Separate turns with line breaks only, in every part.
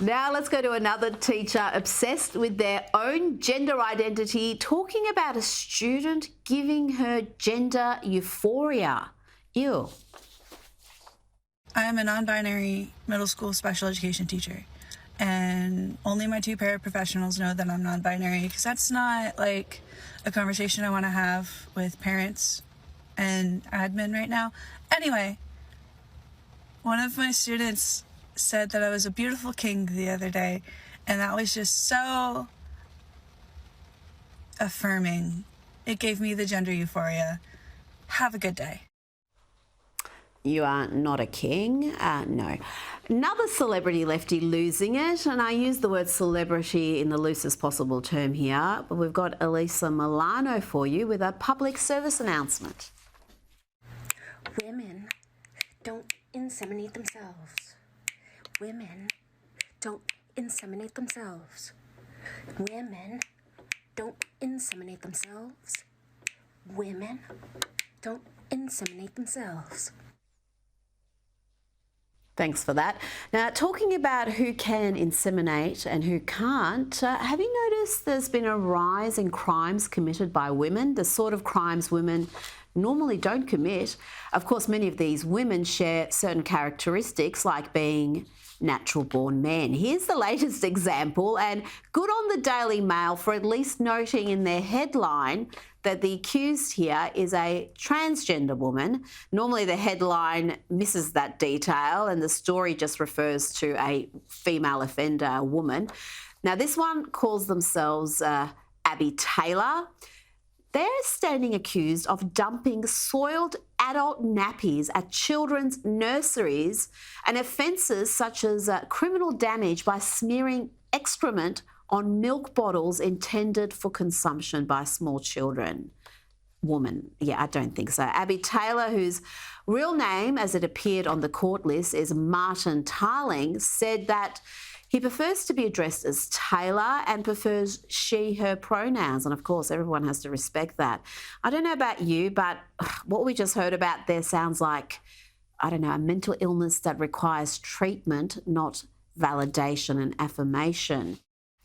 Now let's go to another teacher obsessed with their own gender identity, talking about a student giving her gender euphoria. Ew.
I am a non-binary middle school special education teacher, and only my two paraprofessionals know that I'm non-binary, because that's not like a conversation I want to have with parents and admin right now. Anyway, one of my students said that I was a beautiful king the other day, and that was just so affirming. It gave me the gender euphoria. Have a good day.
You are not a king? No. Another celebrity lefty losing it, and I use the word celebrity in the loosest possible term here, but we've got Alyssa Milano for you with a public service announcement.
Women don't inseminate themselves. Women don't inseminate themselves. Women don't inseminate themselves. Women don't inseminate themselves.
Thanks for that. Now, talking about who can inseminate and who can't, have you noticed there's been a rise in crimes committed by women, the sort of crimes women normally don't commit? Of course, many of these women share certain characteristics like being natural-born men. Here's the latest example, and good on the Daily Mail for at least noting in their headline that the accused here is a transgender woman. Normally the headline misses that detail and the story just refers to a female offender, a woman. Now this one calls themselves Abby Taylor. They're standing accused of dumping soiled adult nappies at children's nurseries and offences such as criminal damage by smearing excrement on milk bottles intended for consumption by small children. Woman, yeah, I don't think so. Abby Taylor, whose real name, as it appeared on the court list, is Martin Tarling, said that he prefers to be addressed as Taylor and prefers she, her pronouns. And of course, everyone has to respect that. I don't know about you, but what we just heard about there sounds like, I don't know, a mental illness that requires treatment, not validation and affirmation.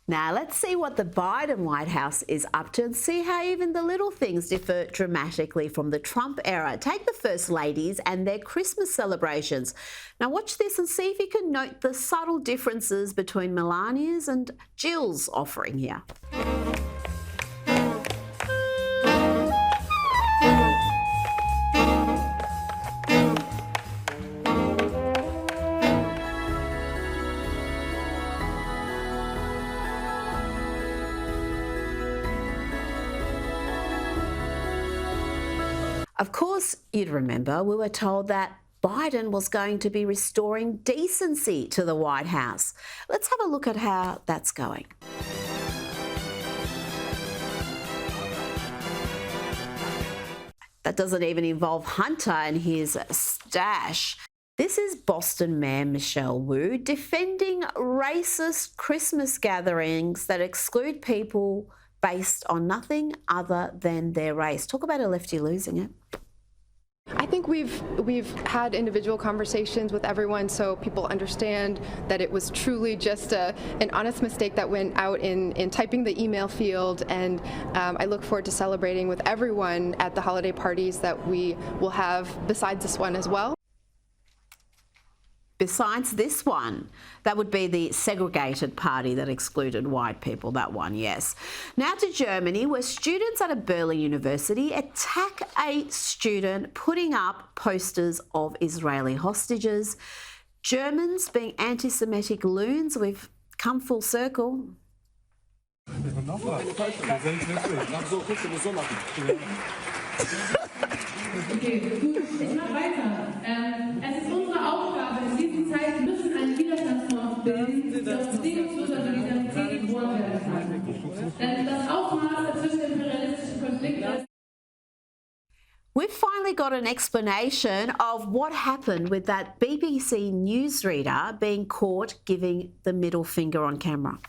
Now, let's see what the Biden White House is up to and see how even the little things differ dramatically from the Trump era. Take the First Ladies and their Christmas celebrations. Now, watch this and see if you can note the subtle differences between Melania's and Jill's offering here. Of course, you'd remember we were told that Biden was going to be restoring decency to the White House. Let's have a look at how that's going. That doesn't even involve Hunter and his stash. This is Boston Mayor Michelle Wu defending racist Christmas gatherings that exclude people based on nothing other than their race. Talk about a lefty losing it.
I think we've had individual conversations with everyone so people understand that it was truly just an honest mistake that went out in typing the email field, and I look forward to celebrating with everyone at the holiday parties that we will have besides this one as well.
Besides this one, that would be the segregated party that excluded white people, that one, yes. Now to Germany, where students at a Berlin university attack a student putting up posters of Israeli hostages. Germans being anti-Semitic loons, we've come full circle.
Okay, gut, ich mache weiter. Es ist unsere Aufgabe, in diesen Zeiten müssen einen Widerstandsfront bilden, der aus bedingungsloser Solidarität geboren werden kann. Denn das Ausmaß der zwischenimperialistischen Konflikte.
We've finally got an explanation of what happened with that BBC newsreader being caught giving the middle finger on camera.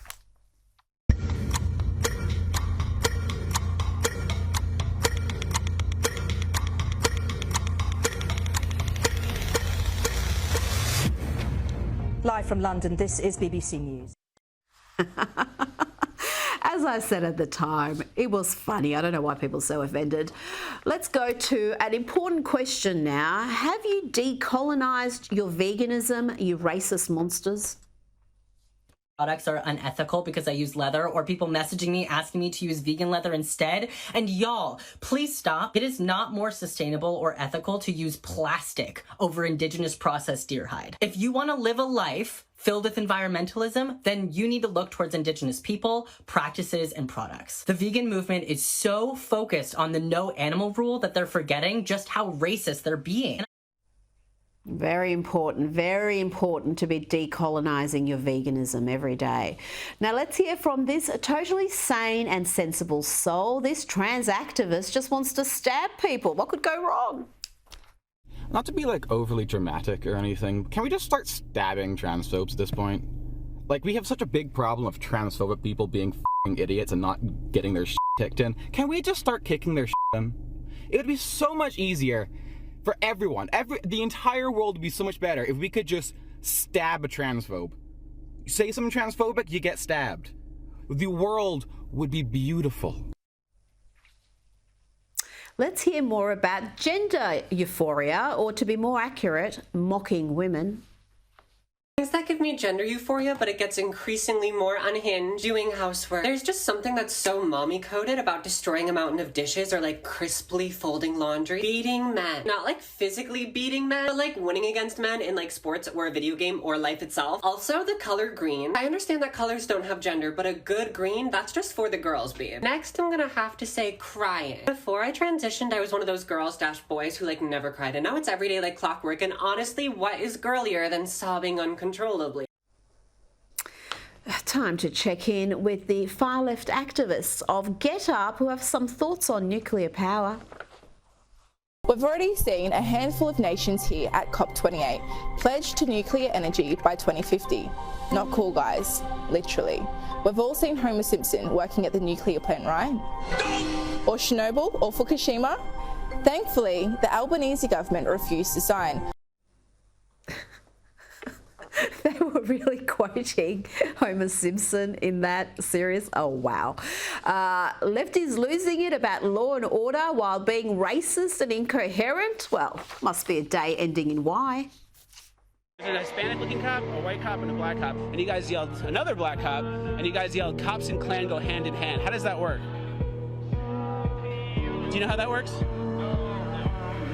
Live from London, this is BBC News.
As I said at the time, it was funny. I don't know why people are so offended. Let's go to an important question now. Have you decolonised your veganism, you racist monsters?
Products are unethical because I use leather, or people messaging me asking me to use vegan leather instead. And y'all, please stop. It is not more sustainable or ethical to use plastic over indigenous processed deer hide. If you want to live a life filled with environmentalism, then you need to look towards indigenous people, practices, and products. The vegan movement is so focused on the no animal rule that they're forgetting just how racist they're being.
Very important to be decolonising your veganism every day. Now let's hear from this totally sane and sensible soul. This trans activist just wants to stab people. What could go wrong?
Not to be like overly dramatic or anything, can we just start stabbing transphobes at this point? Like, we have such a big problem of transphobic people being f***ing idiots and not getting their shit kicked in. Can we just start kicking their shit in? It would be so much easier for everyone. The entire world would be so much better if we could just stab a transphobe. You say something transphobic, you get stabbed. The world would be beautiful.
Let's hear more about gender euphoria, or to be more accurate, mocking women.
Things that give me gender euphoria, but it gets increasingly more unhinged doing housework. There's just something that's so mommy-coded about destroying a mountain of dishes or like crisply folding laundry. Beating men. Not like physically beating men, but like winning against men in like sports or a video game or life itself. Also, the color green. I understand that colors don't have gender, but a good green, that's just for the girls, babe. Next, I'm gonna have to say crying. Before I transitioned, I was one of those girls-boys who like never cried, and now it's everyday like clockwork, and honestly, what is girlier than sobbing uncontrollably?
Time to check in with the far left activists of Get Up, who have some thoughts on nuclear power.
We've already seen a handful of nations here at COP28 pledge to nuclear energy by 2050. Not cool, guys, literally. We've all seen Homer Simpson working at the nuclear plant, right? Or Chernobyl or Fukushima? Thankfully, the Albanese government refused to sign.
They were really quoting Homer Simpson in that series. Oh, wow. Lefties losing it about law and order while being racist and incoherent. Well, must be a day ending in Y.
There's a Hispanic-looking cop, a white cop, and a black cop. And you guys yelled another black cop, and you guys yelled cops and Klan go hand in hand. How does that work? Do you know how that works?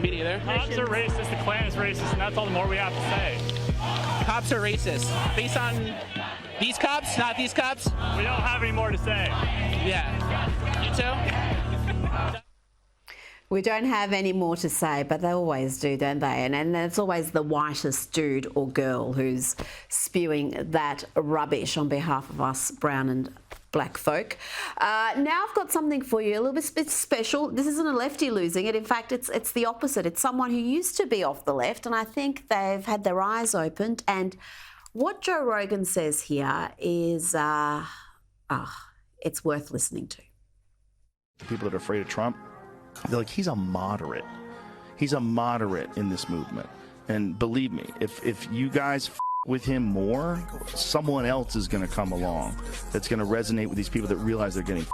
Me neither.
Cops are racist, the Klan is racist, and that's all the more we have to say.
Cops are racist. Based on these cops, not these cops?
We don't have any more to say.
Yeah. You too?
We don't have any more to say, but they always do, don't they? And it's always the whitest dude or girl who's spewing that rubbish on behalf of us brown and black folk. Now I've got something for you, a little bit special. This isn't a lefty losing it. In fact, it's the opposite. It's someone who used to be off the left, and I think they've had their eyes opened. And what Joe Rogan says here is, it's worth listening to.
People that are afraid of Trump, they're like, he's a moderate. He's a moderate in this movement. And believe me, if you guys with him more, someone else is going to come along that's going to resonate with these people that realize they're getting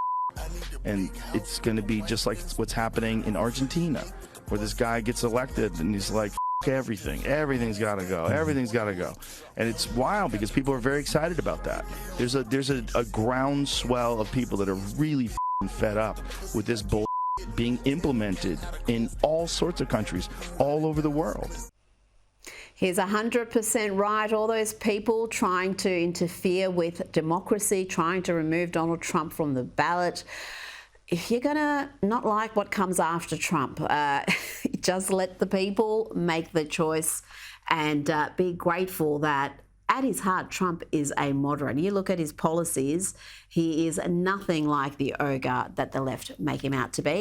and it's going to be just like what's happening in Argentina, where this guy gets elected and he's like, everything's got to go, and it's wild because people are very excited about that. There's a groundswell of people that are really fed up with this bull being implemented in all sorts of countries all over the world.
He's 100% right. All those people trying to interfere with democracy, trying to remove Donald Trump from the ballot. If you're going to not like what comes after Trump, just let the people make the choice and be grateful that at his heart, Trump is a moderate. You look at his policies, he is nothing like the ogre that the left make him out to be.